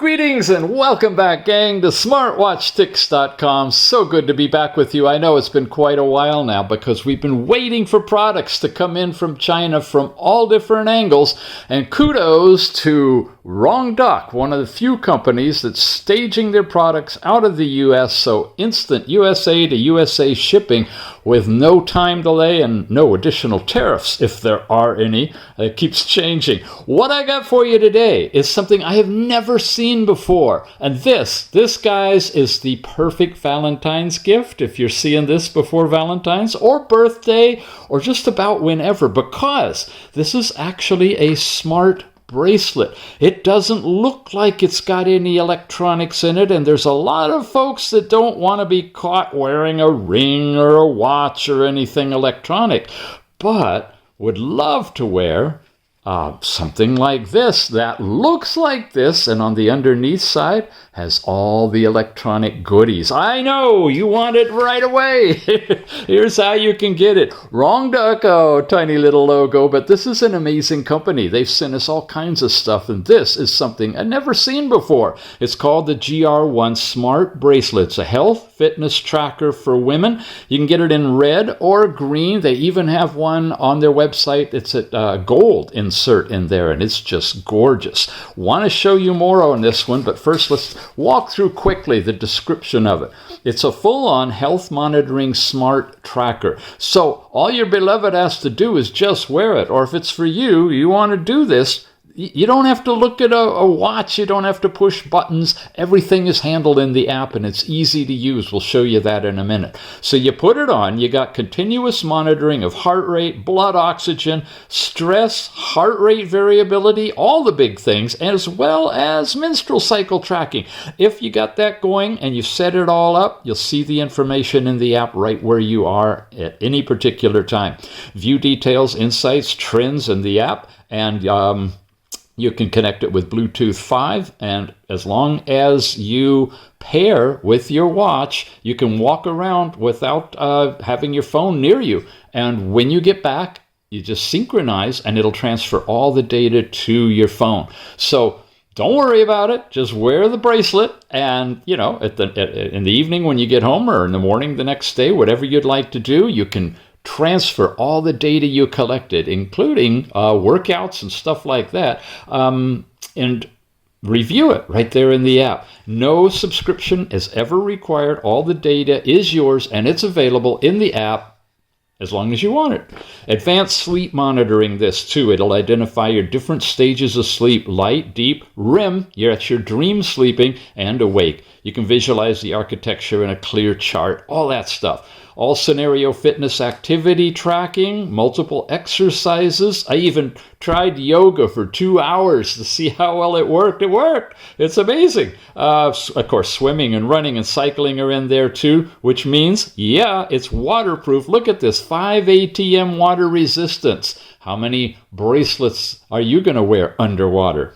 Greetings and welcome back, gang, to SmartWatchTix.com. So good to be back with you. I know it's been quite a while now because we've been waiting for products to come in from China from all different angles. And kudos to Wrongduck, one of the few companies that's staging their products out of the U.S. So instant USA to USA shipping with no time delay and no additional tariffs, if there are any. It keeps changing. What I got for you today is something I have never seen before. And this, guys, is the perfect Valentine's gift if you're seeing this before Valentine's or birthday or just about whenever, because this is actually a smart bracelet. It doesn't look like it's got any electronics in it, and there's a lot of folks that don't want to be caught wearing a ring or a watch or anything electronic, but would love to wear something like this that looks like this, and on the underneath side has all the electronic goodies. I know, you want it right away. Here's how you can get it. Wrongduck, oh, tiny little logo, but this is an amazing company. They've sent us all kinds of stuff, and this is something I've never seen before. It's called the GR1 Smart Bracelet. It's a health fitness tracker for women. You can get it in red or green. They even have one on their website. It's a gold insert in there, and it's just gorgeous. Want to show you more on this one, but first let's walk through quickly the description of it. It's a full-on health monitoring smart tracker. So all your beloved has to do is just wear it. Or if it's for you, you want to do this, you don't have to look at a watch. You don't have to push buttons. Everything is handled in the app, and it's easy to use. We'll show you that in a minute. So you put it on. You got continuous monitoring of heart rate, blood oxygen, stress, heart rate variability, all the big things, as well as menstrual cycle tracking. If you got that going and you set it all up, you'll see the information in the app right where you are at any particular time. View details, insights, trends in the app, and you can connect it with Bluetooth 5, and as long as you pair with your watch, you can walk around without having your phone near you. And when you get back, you just synchronize, and it'll transfer all the data to your phone. So don't worry about it. Just wear the bracelet, and in the evening when you get home, or in the morning the next day, whatever you'd like to do, you can transfer all the data you collected, including workouts and stuff like that, and review it right there in the app. No subscription is ever required. All the data is yours, and it's available in the app as long as you want it. Advanced sleep monitoring this too. It'll identify your different stages of sleep: light, deep, REM, that's your dream sleeping, and awake. You can visualize the architecture in a clear chart, all that stuff. All scenario fitness activity tracking, multiple exercises. I even tried yoga for 2 hours to see how well it worked. It worked. It's amazing. Of course, swimming and running and cycling are in there too, which means, it's waterproof. Look at this, 5 ATM water resistance. How many bracelets are you going to wear underwater?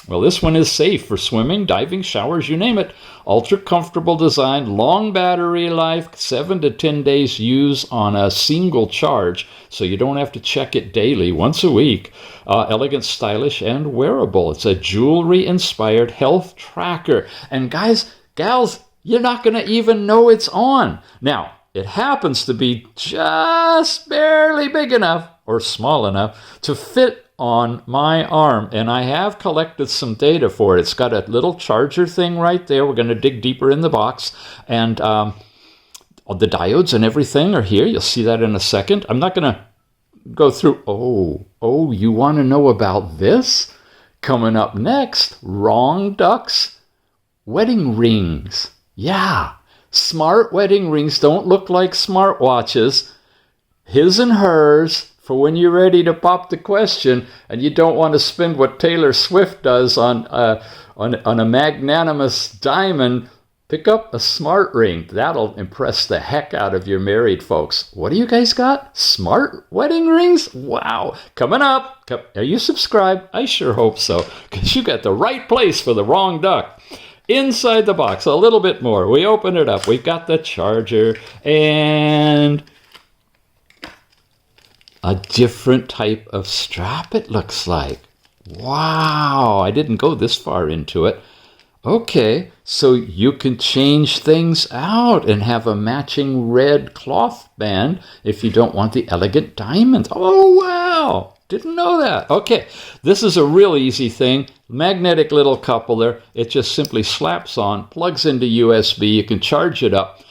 Well, this one is safe for swimming, diving, showers, you name it. Ultra comfortable design, long battery life, 7 to 10 days use on a single charge, so you don't have to check it daily, once a week. Elegant, stylish, and wearable. It's a jewelry-inspired health tracker. And guys, gals, you're not going to even know it's on. Now, it happens to be just barely big enough or small enough to fit on my arm, and I have collected some data for it. It's got a little charger thing right there. We're going to dig deeper in the box, and the diodes and everything are here. You'll see that in a second. I'm not going to go through. Oh, you want to know about this? Coming up next, Wrongduck's wedding rings. Yeah, smart wedding rings don't look like smartwatches. His and hers, for when you're ready to pop the question and you don't want to spend what Taylor Swift does on a magnanimous diamond, pick up a smart ring. That'll impress the heck out of your married folks. What do you guys got? Smart wedding rings? Wow. Coming up. Are you subscribed? I sure hope so, because you got the right place for the Wrongduck. Inside the box, a little bit more. We open it up. We've got the charger and a different type of strap, it looks like. Wow, I didn't go this far into it. Okay, so you can change things out and have a matching red cloth band if you don't want the elegant diamond. Oh, wow. Didn't know that. Okay, this is a real easy thing. Magnetic little coupler. It just simply slaps on, plugs into USB. You can charge it up.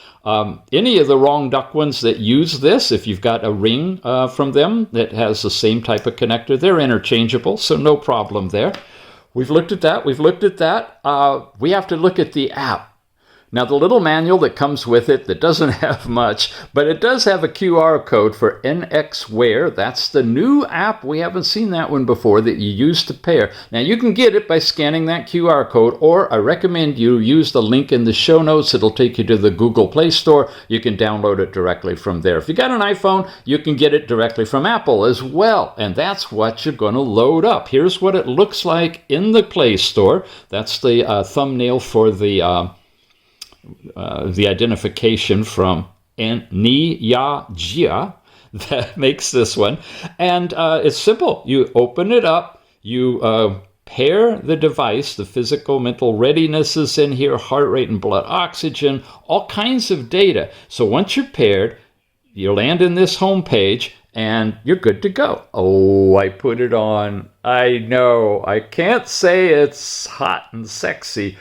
Any of the Wrongduck ones that use this, if you've got a ring from them that has the same type of connector, they're interchangeable, so no problem there. We've looked at that. We've looked at that. We have to look at the app. Now, the little manual that comes with it that doesn't have much, but it does have a QR code for NX Wear. That's the new app. We haven't seen that one before that you use to pair. Now, you can get it by scanning that QR code, or I recommend you use the link in the show notes. It'll take you to the Google Play Store. You can download it directly from there. If you got an iPhone, you can get it directly from Apple as well, and that's what you're going to load up. Here's what it looks like in the Play Store. That's the thumbnail for the identification from Jia that makes this one. And it's simple. You open it up, you pair the device, the physical, mental readiness is in here, heart rate and blood oxygen, all kinds of data. So once you're paired, you land in this home page and you're good to go. Oh, I put it on. I know, I can't say it's hot and sexy,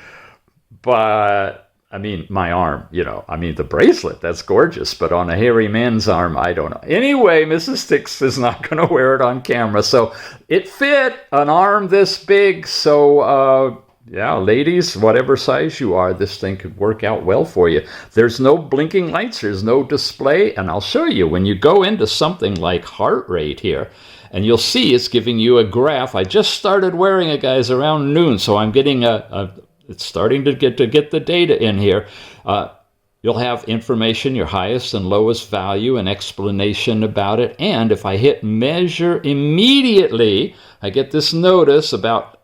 but I mean, my arm, the bracelet, that's gorgeous, but on a hairy man's arm, I don't know. Anyway, Mrs. Tix is not going to wear it on camera. So it fit an arm this big. So, yeah, ladies, whatever size you are, this thing could work out well for you. There's no blinking lights. There's no display. And I'll show you when you go into something like heart rate here, and you'll see it's giving you a graph. I just started wearing it, guys, around noon. So I'm getting it's starting to get the data in here. You'll have information, your highest and lowest value, an explanation about it. And if I hit measure immediately, I get this notice about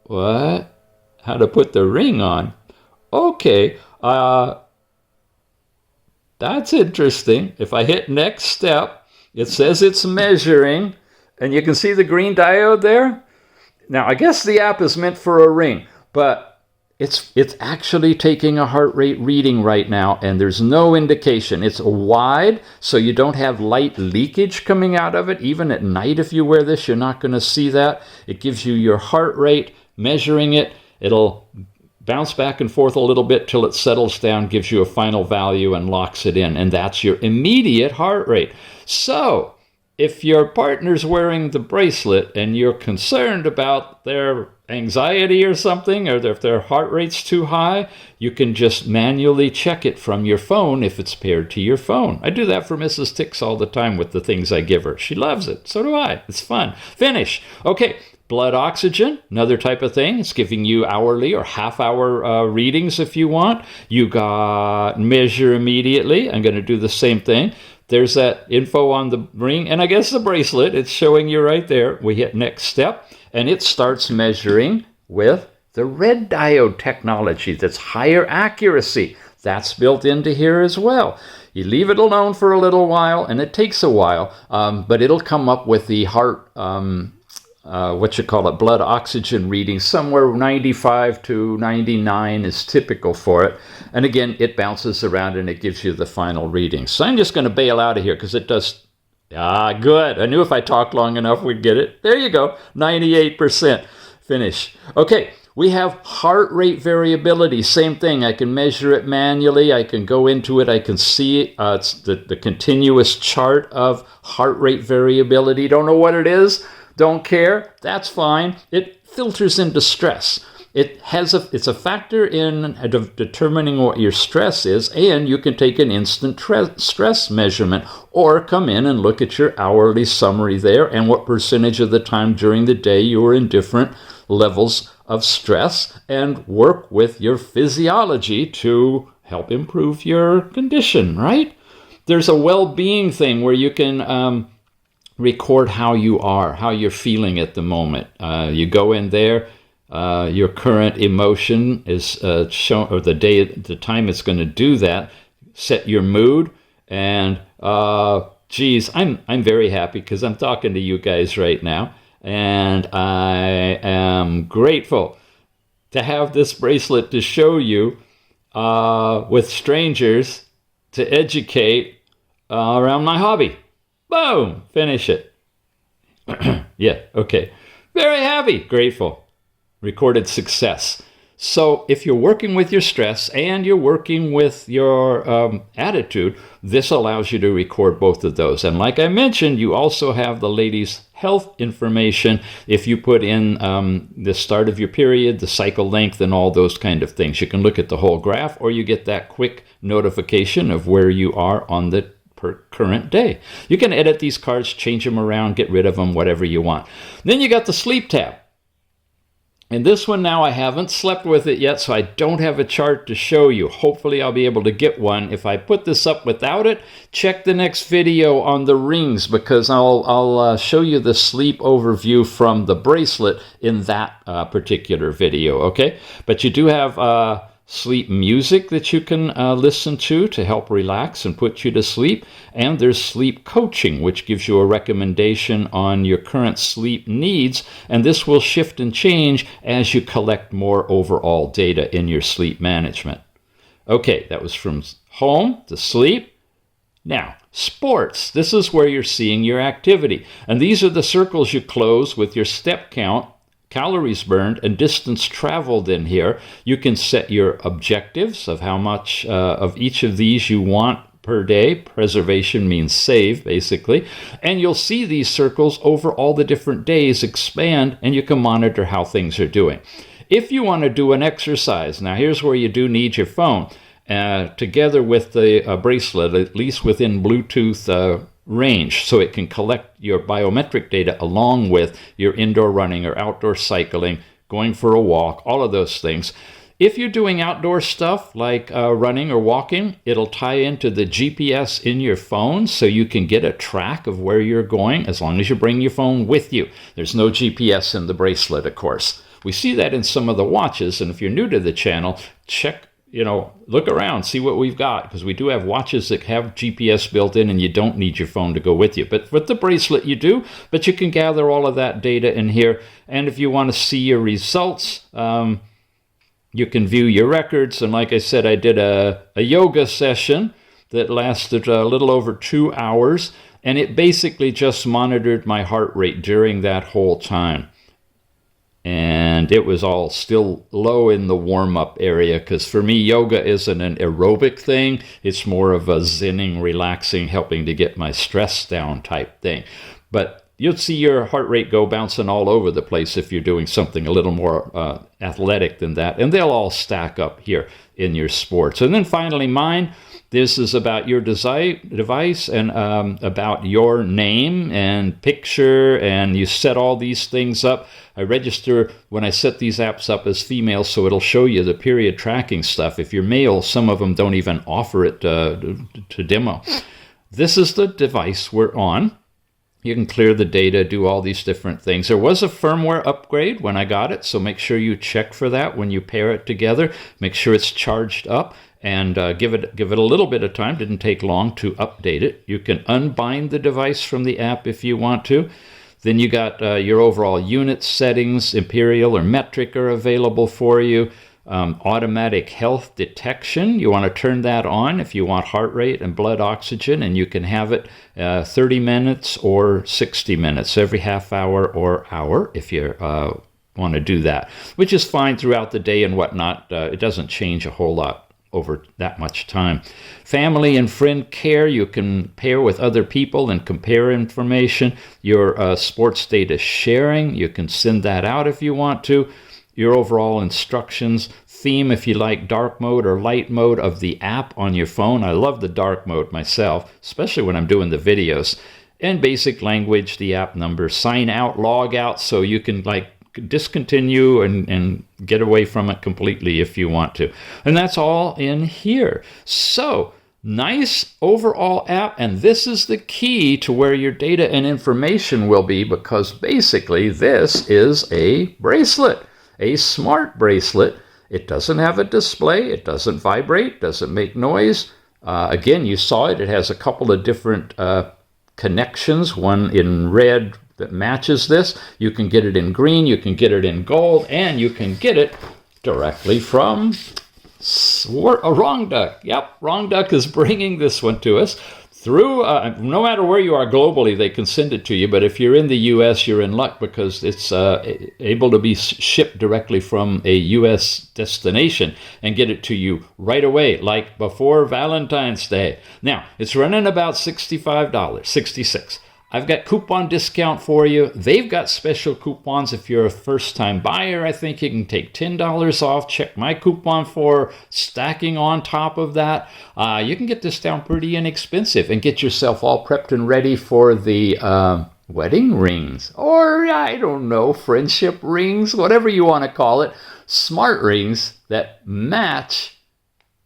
what? How to put the ring on. Okay, that's interesting. If I hit next step, it says it's measuring, and you can see the green diode there. Now, I guess the app is meant for a ring, but it's actually taking a heart rate reading right now, and there's no indication. It's wide, so you don't have light leakage coming out of it. Even at night, if you wear this, you're not going to see that. It gives you your heart rate, measuring it. It'll bounce back and forth a little bit till it settles down, gives you a final value, and locks it in, and that's your immediate heart rate. So if your partner's wearing the bracelet and you're concerned about their anxiety or something, or if their heart rate's too high, you can just manually check it from your phone if it's paired to your phone. I do that for Mrs. Tix all the time with the things I give her. She loves it. So do I. It's fun. Finish. Okay. Blood oxygen, another type of thing. It's giving you hourly or half-hour readings if you want. You got measure immediately. I'm going to do the same thing. There's that info on the ring, and I guess the bracelet. It's showing you right there. We hit next step, and it starts measuring with the red diode technology. That's higher accuracy. That's built into here as well. You leave it alone for a little while, and it takes a while, but it'll come up with the heart blood oxygen reading. Somewhere 95 to 99 is typical for it. And again, it bounces around and it gives you the final reading. So I'm just going to bail out of here because it does. Good. I knew if I talked long enough, we'd get it. There you go. 98%. Finish. Okay. We have heart rate variability. Same thing. I can measure it manually. I can go into it. I can see it. It's the continuous chart of heart rate variability. Don't know what it is. Don't care. That's fine. It filters into stress. It's a factor in determining what your stress is, and you can take an instant stress measurement or come in and look at your hourly summary there and what percentage of the time during the day you are in different levels of stress and work with your physiology to help improve your condition, right? There's a well-being thing where you can record how you are, how you're feeling at the moment. You go in there, your current emotion is shown, or the time it's going to do that. Set your mood, and I'm very happy because I'm talking to you guys right now, and I am grateful to have this bracelet to show you with strangers to educate around my hobby. Boom! Finish it. Yeah, okay. Very happy, grateful. Recorded success. So if you're working with your stress and you're working with your attitude, this allows you to record both of those. And like I mentioned, you also have the lady's health information if you put in the start of your period, the cycle length, and all those kind of things. You can look at the whole graph, or you get that quick notification of where you are on the current day. You can edit these cards, change them around, get rid of them, whatever you want. Then you got the sleep tab. And this one now, I haven't slept with it yet, so I don't have a chart to show you. Hopefully I'll be able to get one. If I put this up without it, check the next video on the rings, because I'll show you the sleep overview from the bracelet in that particular video, okay? But you do have sleep music that you can listen to help relax and put you to sleep. And there's sleep coaching, which gives you a recommendation on your current sleep needs. And this will shift and change as you collect more overall data in your sleep management. Okay, that was from home to sleep. Now, sports. This is where you're seeing your activity. And these are the circles you close with your step count, calories burned, and distance traveled in here. You can set your objectives of how much of each of these you want per day. Preservation means save, basically. And you'll see these circles over all the different days expand, and you can monitor how things are doing. If you want to do an exercise, now here's where you do need your phone, together with the bracelet, at least within Bluetooth range, so it can collect your biometric data along with your indoor running or outdoor cycling, going for a walk, all of those things. If you're doing outdoor stuff like running or walking, it'll tie into the GPS in your phone so you can get a track of where you're going as long as you bring your phone with you. There's no GPS in the bracelet, of course. We see that in some of the watches, and if you're new to the channel, look around, see what we've got, because we do have watches that have GPS built in and you don't need your phone to go with you. But with the bracelet you do, but you can gather all of that data in here. And if you want to see your results, you can view your records. And like I said, I did a yoga session that lasted a little over 2 hours, and it basically just monitored my heart rate during that whole time. And it was all still low in the warm-up area, because for me, yoga isn't an aerobic thing. It's more of a zenning, relaxing, helping to get my stress down type thing. But you'll see your heart rate go bouncing all over the place if you're doing something a little more athletic than that. And they'll all stack up here in your sports. And then finally, mine. This is about your device and about your name and picture, and you set all these things up. I register when I set these apps up as female, so it'll show you the period tracking stuff. If you're male, some of them don't even offer it to demo. This is the device we're on. You can clear the data, do all these different things. There was a firmware upgrade when I got it, so make sure you check for that when you pair it together. Make sure it's charged up. And give it a little bit of time. Didn't take long to update it. You can unbind the device from the app if you want to. Then you got your overall unit settings, imperial or metric are available for you. Automatic health detection, you want to turn that on if you want heart rate and blood oxygen, and you can have it 30 minutes or 60 minutes, every half hour or hour if you want to do that, which is fine throughout the day and whatnot. It doesn't change a whole lot over that much time. Family and friend care, you can pair with other people and compare information. Your sports data sharing, you can send that out if you want to. Your overall instructions, theme if you like dark mode or light mode of the app on your phone. I love the dark mode myself, especially when I'm doing the videos. And basic language, the app number, sign out, log out, so you can discontinue and get away from it completely if you want to. And that's all in here. So nice overall app, and this is the key to where your data and information will be, because basically this is a bracelet, a smart bracelet. It doesn't have a display, it doesn't vibrate, doesn't make noise. Again, you saw it has a couple of different connections, one in red that matches this. You can get it in green, you can get it in gold, and you can get it directly from Wrongduck. Yep, Wrongduck is bringing this one to us through, no matter where you are globally, they can send it to you. But if you're in the U.S., you're in luck because it's able to be shipped directly from a U.S. destination and get it to you right away, like before Valentine's Day. Now, it's running about $65, $66. I've got coupon discount for you. They've got special coupons. If you're a first-time buyer, I think you can take $10 off. Check my coupon for stacking on top of that. You can get this down pretty inexpensive and get yourself all prepped and ready for the wedding rings. Or, I don't know, friendship rings, whatever you want to call it. Smart rings that match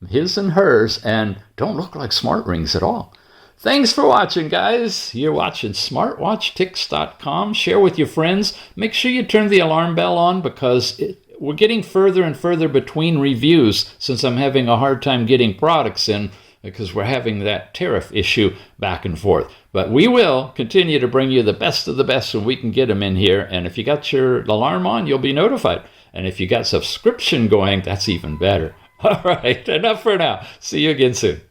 his and hers and don't look like smart rings at all. Thanks for watching, guys. You're watching SmartWatchTicks.com. Share with your friends. Make sure you turn the alarm bell on because we're getting further and further between reviews since I'm having a hard time getting products in because we're having that tariff issue back and forth. But we will continue to bring you the best of the best when we can get them in here. And if you got your alarm on, you'll be notified. And if you got subscription going, that's even better. All right, enough for now. See you again soon.